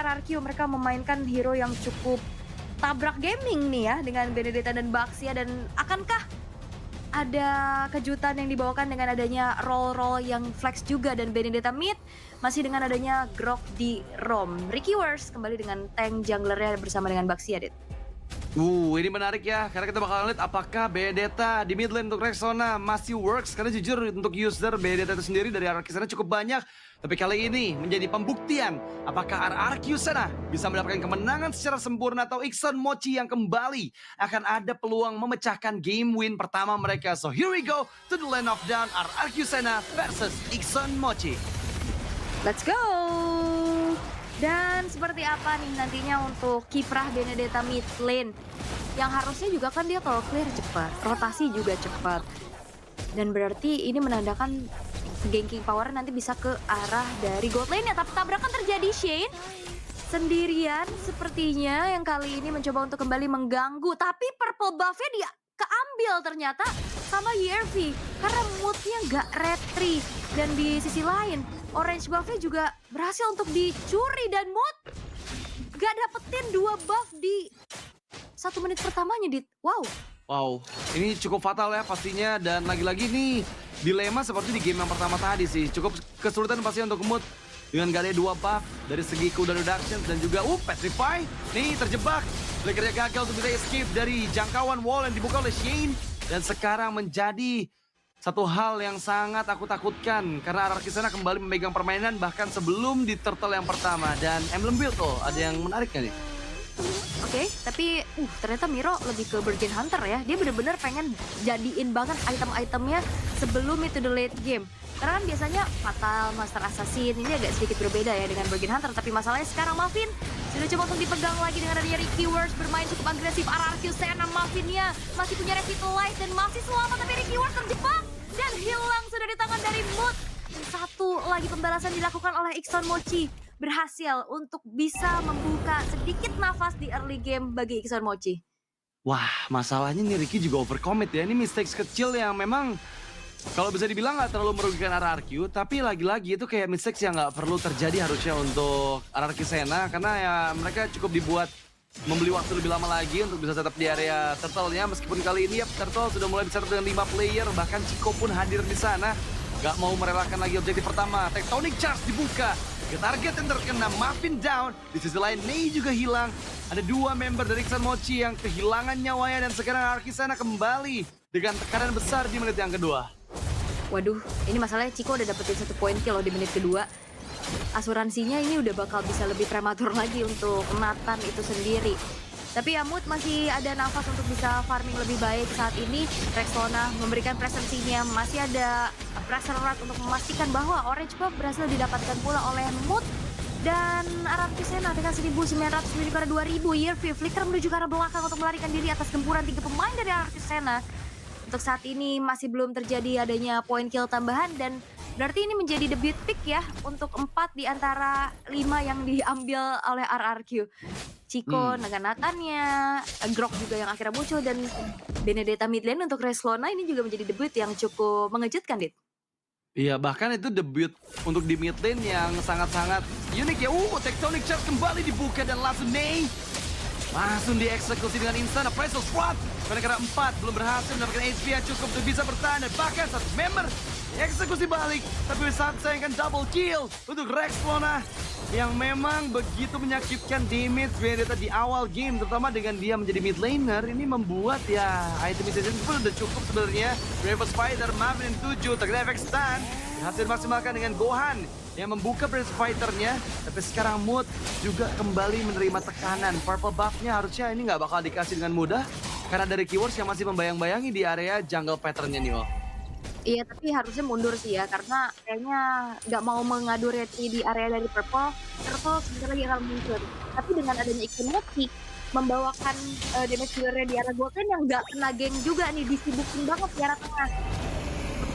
RRQ mereka memainkan hero yang cukup tabrak gaming nih ya dengan Benedetta dan Baxia, dan akankah ada kejutan yang dibawakan dengan adanya role-role yang flex juga dan Benedetta mid masih dengan adanya Grok di ROM. Ricky Wars kembali dengan tank junglernya bersama dengan Baxia, Dit. Ini menarik ya, karena kita bakal lihat apakah Benedetta di mid lane untuk Rexona masih works. Karena jujur untuk user Benedetta itu sendiri dari RRQ sana cukup banyak. Tapi kali ini menjadi pembuktian apakah RRQ sana bisa mendapatkan kemenangan secara sempurna atau Iksan Mochi yang kembali akan ada peluang memecahkan game win pertama mereka. So here we go to the lane of down, RRQ sana versus Iksan Mochi. Let's go! Dan seperti apa nih nantinya untuk kiprah Benedetta mid lane? Yang harusnya juga kan dia kalau clear cepat, rotasi juga cepat. Dan berarti ini menandakan ganking power nanti bisa ke arah dari gold lane-nya. Tapi tabrakan terjadi, Shane sendirian sepertinya yang kali ini mencoba untuk kembali mengganggu. Tapi purple buff-nya dia keambil ternyata sama YRV karena moodnya nggak retri. Dan di sisi lain orange buff-nya juga berhasil untuk dicuri dan mood gak dapetin 2 buff di 1 menit pertamanya, Dit. Wow, ini cukup fatal ya pastinya, dan lagi-lagi nih dilema seperti di game yang pertama tadi sih. Cukup kesulitan pasti untuk Mood dengan gak ada 2 buff dari segi cooldown reduction dan juga Petrify. Nih terjebak, Flickernya gagal untuk bisa escape dari jangkauan wall yang dibuka oleh Shane. Dan sekarang menjadi satu hal yang sangat aku takutkan karena RRQ sana kembali memegang permainan bahkan sebelum di turtle yang pertama. Dan emblem build ada yang menarik gak nih? Oke, tapi ternyata Miro lebih ke Bargain Hunter ya. Dia bener-bener pengen jadiin banget item-itemnya sebelum itu the late game. Karena kan biasanya Fatal, Master Assassin, ini agak sedikit berbeda ya dengan Bargain Hunter. Tapi masalahnya sekarang Muffin sudah coba untuk dipegang lagi dengan adanya Ricky Wars bermain cukup agresif. RRQ sana Muffinnya masih punya Revitalize dan masih selamat, tapi Ricky Wars terjebak dan hilang sudah di tangan dari Mood. Dan satu lagi pembalasan dilakukan oleh Iksan Mochi, berhasil untuk bisa membuka sedikit nafas di early game bagi Iksan Mochi. Wah, masalahnya nih Ricky juga overcommit ya. Ini mistakes kecil yang memang kalau bisa dibilang nggak terlalu merugikan RRQ, tapi lagi-lagi itu kayak mistakes yang nggak perlu terjadi harusnya untuk RRQ Sena, karena ya mereka cukup dibuat membeli waktu lebih lama lagi untuk bisa setup di area turtle-nya. Meskipun kali ini ya turtle sudah mulai disetup dengan 5 player, bahkan Chico pun hadir di sana. Gak mau merelakan lagi objektif pertama. Tectonic Charge dibuka. Ke target yang terkena, Muffin down. Di sisi lain, Nei juga hilang. Ada 2 member dari Iksan Mochi yang kehilangan nyawanya. Dan sekarang RRQ sana kembali dengan tekanan besar di menit yang kedua. Waduh, ini masalahnya Chico udah dapetin 1 poin kill loh di menit kedua. Asuransinya ini udah bakal bisa lebih prematur lagi untuk Nathan itu sendiri. Tapi ya Mood masih ada nafas untuk bisa farming lebih baik saat ini. Rexona memberikan presensinya, masih ada pressure rat untuk memastikan bahwa orange buff berhasil didapatkan pula oleh Mood. Dan RRQ Sena dengan 1900 menuju ke arah 2000. YRV Flicker menuju ke arah belakang untuk melarikan diri atas gempuran 3 pemain dari RRQ Sena. Untuk saat ini masih belum terjadi adanya poin kill tambahan, dan berarti ini menjadi debut pick ya untuk 4 di antara 5 yang diambil oleh RRQ. Chico dengan Nathannya, Grok juga yang akhirnya muncul, dan Benedetta mid lane untuk Reslona ini juga menjadi debut yang cukup mengejutkan, Dit. Iya, bahkan itu debut untuk di mid lane yang sangat-sangat unik ya. Tectonic Charge kembali dibuka dan langsung Nei langsung dieksekusi dengan instan. Pressure Swat karena 4 belum berhasil mendapatkan HP yang cukup untuk bisa bertahan, dan bahkan 1 member eksekusi balik. Tapi saat sayangkan double kill untuk Rexona yang memang begitu menyakitkan damage Benedetta di awal game, terutama dengan dia menjadi mid laner. Ini membuat ya itemization pun udah cukup sebenarnya. Brave Spider, Marvin 7 terkena efek stun, berhasil maksimalkan dengan Gohan yang membuka Brave Fighter-nya. Tapi sekarang Mood juga kembali menerima tekanan. Purple buff-nya harusnya ini nggak bakal dikasih dengan mudah karena dari keywords yang masih membayang-bayangi di area jungle pattern-nya nih. Iya, tapi harusnya mundur sih ya, karena kayaknya nggak mau mengadu retri di area dari Purple sebentar lagi akan muncul. Tapi dengan adanya Iksan Mochi membawakan damage dealer-nya di area gold lane yang nggak kena geng juga nih, disibukin banget di area tengah.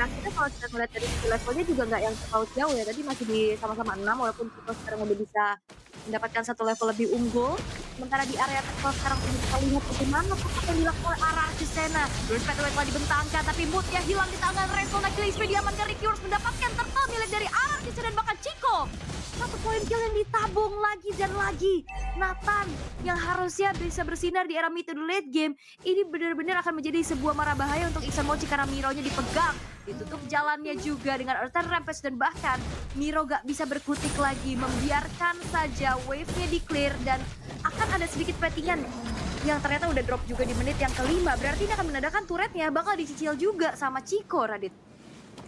Akhirnya kalau kita melihat dari levelnya juga nggak yang terlalu jauh ya, tadi masih di sama-sama 6 walaupun Chico sekarang udah bisa mendapatkan 1 level lebih unggul. Sementara di area tektonik sekarang sudah kita lihat bagaimana apa yang dilakukan oleh arah Sena. Burst Pathway telah dibentangkan, tapi moodnya hilang di tangan Resona. Killing spree diamankan, Ricky Wars mendapatkan turtle milik dari arah Sena dan bahkan Chico. Satu poin kill yang ditabung lagi dan lagi. Nathan yang harusnya bisa bersinar di era mid to the late game, ini benar-benar akan menjadi sebuah mara bahaya untuk Iksan Mochi karena Miro-nya dipegang. Ditutup jalannya juga dengan Earthen Rampage dan bahkan Miro gak bisa berkutik lagi, membiarkan saja wave-nya di clear dan akan ada sedikit pettingan yang ternyata udah drop juga di menit yang kelima. Berarti ini akan menandakan turretnya bakal dicicil juga sama Chico, Radit.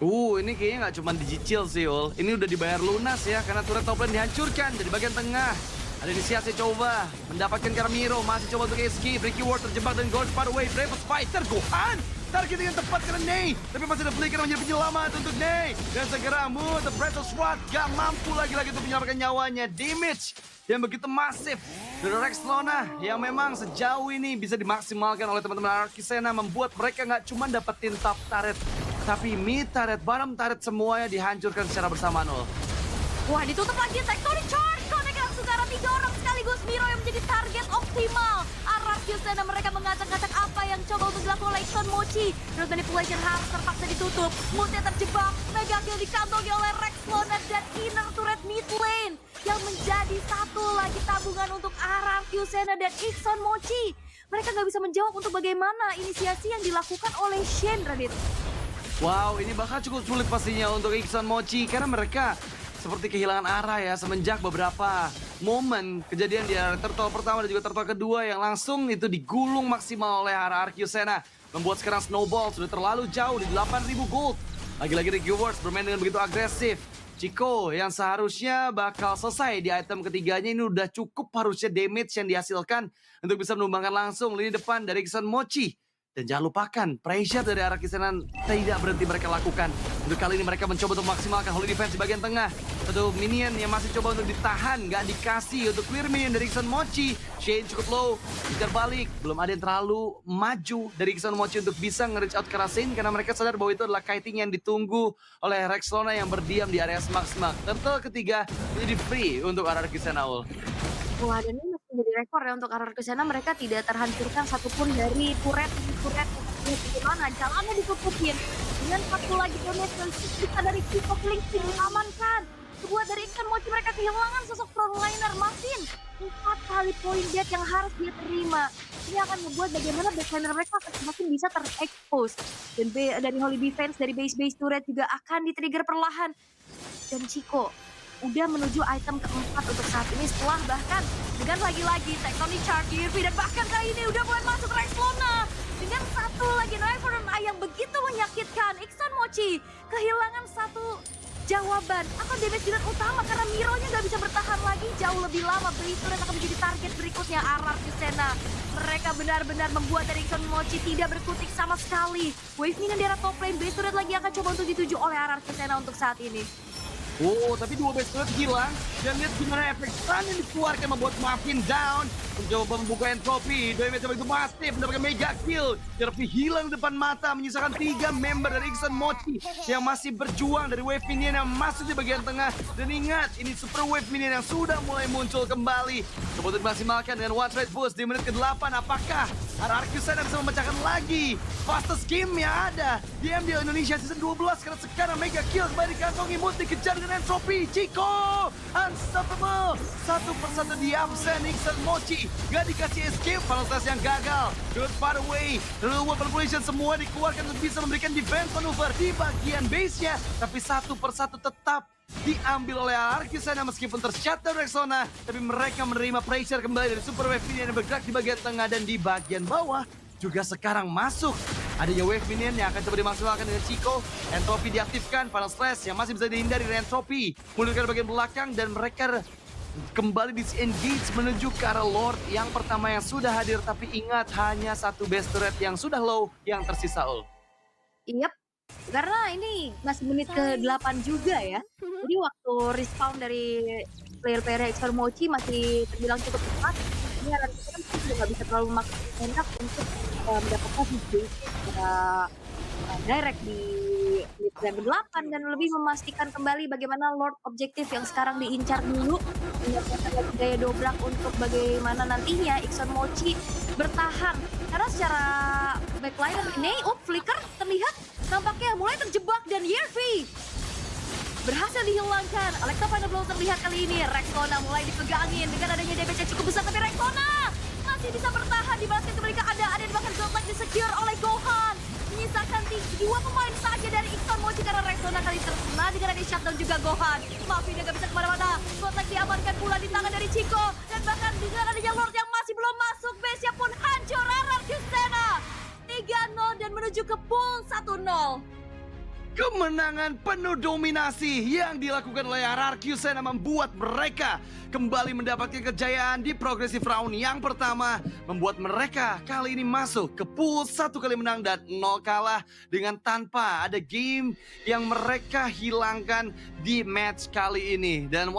Ini kayaknya nggak cuma dicicil sih, Ul. Ini udah dibayar lunas ya, karena turret top lane dihancurkan dari bagian tengah. Ada inisiasi coba, mendapatkan Caramiro, masih coba untuk escape. Ricky Ward terjebak dan Gold Parway, Brave Fighter, Gohan! Target dengan tepat karena Ney, tapi masih ada Flicker menjadi penyelamat untuk Ney. Dan segera move, the Breath of Sword gak mampu lagi-lagi untuk menyelamatkan nyawanya. Damage yang begitu masif dari Rex Lona yang memang sejauh ini bisa dimaksimalkan oleh teman-teman Arkisena, membuat mereka nggak cuma dapetin top turret, tapi mid turret, bottom turret semuanya dihancurkan secara bersamaan. Wah, ditutup lagi Tectonic Charge. Connect langsung ke arah 3 orang sekaligus. Miro yang menjadi target optimal. Ararkyusena mereka mengacak-ngacak apa yang coba untuk dilakukan oleh Iksan Mochi. Road Manipulation harus terpaksa ditutup. Moodnya terjebak. Mega kill dikantongi oleh Rex Lona dan inner turret mid lane yang menjadi satu lagi tabungan untuk Ararkyusena dan Iksan Mochi. Mereka nggak bisa menjawab untuk bagaimana inisiasi yang dilakukan oleh Shen, Radit. Wow, ini bakal cukup sulit pastinya untuk Iksan Mochi karena mereka seperti kehilangan arah ya semenjak beberapa momen kejadian di area turtle pertama dan juga turtle kedua yang langsung itu digulung maksimal oleh arah Arkisena, membuat sekarang Snowball sudah terlalu jauh di 8.000 gold. Lagi-lagi Ricky Wars bermain dengan begitu agresif. Chico yang seharusnya bakal selesai di item ketiganya ini udah cukup harusnya damage yang dihasilkan untuk bisa menumbangkan langsung lini depan dari Iksan Mochi. Dan jangan lupakan, pressure dari arah Kisena tidak berhenti mereka lakukan. Untuk kali ini mereka mencoba untuk memaksimalkan Holy Defense di bagian tengah. Satu minion yang masih coba untuk ditahan, nggak dikasih untuk clear minion dari Iksan Mochi. Shane cukup low, kejar balik. Belum ada yang terlalu maju dari Iksan Mochi untuk bisa nge-reach out ke Rasin, karena mereka sadar bahwa itu adalah kiting yang ditunggu oleh Rex Lona yang berdiam di area smak-smak. Turtle ketiga menjadi free untuk arah Kisena. Wah, dan ini masih menjadi rekor ya untuk Ararkyusena, mereka tidak terhancurkan satupun dari turret bagaimana jalannya ditutupin dengan satu lagi damage dan sisa dari Chico Killing Spree diamankan. Sebuah dari Iksan Mochi mereka kehilangan sosok frontliner Masin. 4 kali poin dead yang harus dia terima. Ini akan membuat bagaimana backliner mereka akan semakin bisa terekspos. Dan dari Holy Defense, dari base turret juga akan di-trigger perlahan. Dan Chico udah menuju item keempat untuk saat ini setelah bahkan dengan lagi-lagi Tectonic Charge Irvi dan bahkan kali ini udah mulai masuk Rex Lona dengan satu lagi Reverend Eye yang begitu menyakitkan. Iksan Mochi kehilangan satu jawaban atau damage dealer utama karena Miro-nya nggak bisa bertahan lagi jauh lebih lama. Base turret akan menjadi target berikutnya Ararkyusena. Mereka benar-benar membuat dari Iksan Mochi tidak berkutik sama sekali. Wave minion di arah top lane, base turret lagi akan coba untuk dituju oleh Ararkyusena untuk saat ini. Tapi dua base turret hilang. Dan lihat gimana efek stun yang dikeluarkan membuat Muffin down. Mencoba membuka entropy. Damage yang begitu masif mendapatkan mega kill. Jervi hilang di depan mata. Menyisakan 3 member dari Iksan Mochi yang masih berjuang dari wave minion yang masuk di bagian tengah. Dan ingat, ini super wave minion yang sudah mulai muncul kembali. Kemudian dimaksimalkan dengan one trade boost di menit ke-8. Apakah Ararkyusena bisa memecahkan lagi fastest game yang ada di MDL Indonesia Season 12? Karena sekarang mega kill kembali dikantongi, Mood dikejar dengan entropy. Chico unstoppable, satu persatu di absen. Iksan Mochi gak dikasih escape, final test yang gagal. Good far away, Real Manipulation semua dikeluarkan untuk bisa memberikan defense maneuver di bagian base-nya, tapi satu persatu tetap diambil oleh Ararkyusena meskipun tershutdown Rexona, tapi mereka menerima pressure kembali dari Super Wave Minion yang bergerak di bagian tengah dan di bagian bawah juga sekarang masuk. Adanya Wave Minion yang akan coba dimaksimalkan dengan Chico. Entropy diaktifkan, Final Stress yang masih bisa dihindari dari Entropy mundurkan bagian belakang dan mereka kembali disengage menuju ke arah Lord yang pertama yang sudah hadir, tapi ingat hanya satu base turret yang sudah low yang tersisa. Yep. Karena ini masih menit ke-8 juga ya. Jadi waktu respawn dari player-player Iksan Mochi masih terbilang cukup cepat. Ini Ararkyusena juga nggak bisa terlalu enak untuk mendapatkan hit base secara direct di mid lane 8 dan lebih memastikan kembali bagaimana Lord objektif yang sekarang diincar dulu. Menyiapkan lagi gaya dobrak untuk bagaimana nantinya Iksan Mochi bertahan. Karena secara backline ini, Flicker terlihat nampaknya mulai terjebak dan Yervi berhasil dihilangkan. Alexa Final Blow terlihat kali ini. Rexona mulai dipegangin dengan adanya damage yang cukup besar, tapi Rexona masih bisa bertahan di basket mereka. Ada bahkan Godlike disecure oleh Gohan. Menyisakan 2 pemain saja dari Iksan Mochi karena Rexona kali terkena dengan ada shutdown juga Gohan. Mafia gak bisa kemana-mana. Godlike diamankan pula di tangan dari Chico. Dan bahkan dengan adanya Lord yang masih belum masuk, base-nya pun hancur. RRQ Sena 3-0 dan menuju ke pool 1-0. Kemenangan penuh dominasi yang dilakukan oleh RRQ Sena membuat mereka kembali mendapatkan kejayaan di progressive round yang pertama. Membuat mereka kali ini masuk ke pool 1 kali menang dan 0 kalah dengan tanpa ada game yang mereka hilangkan di match kali ini. Dan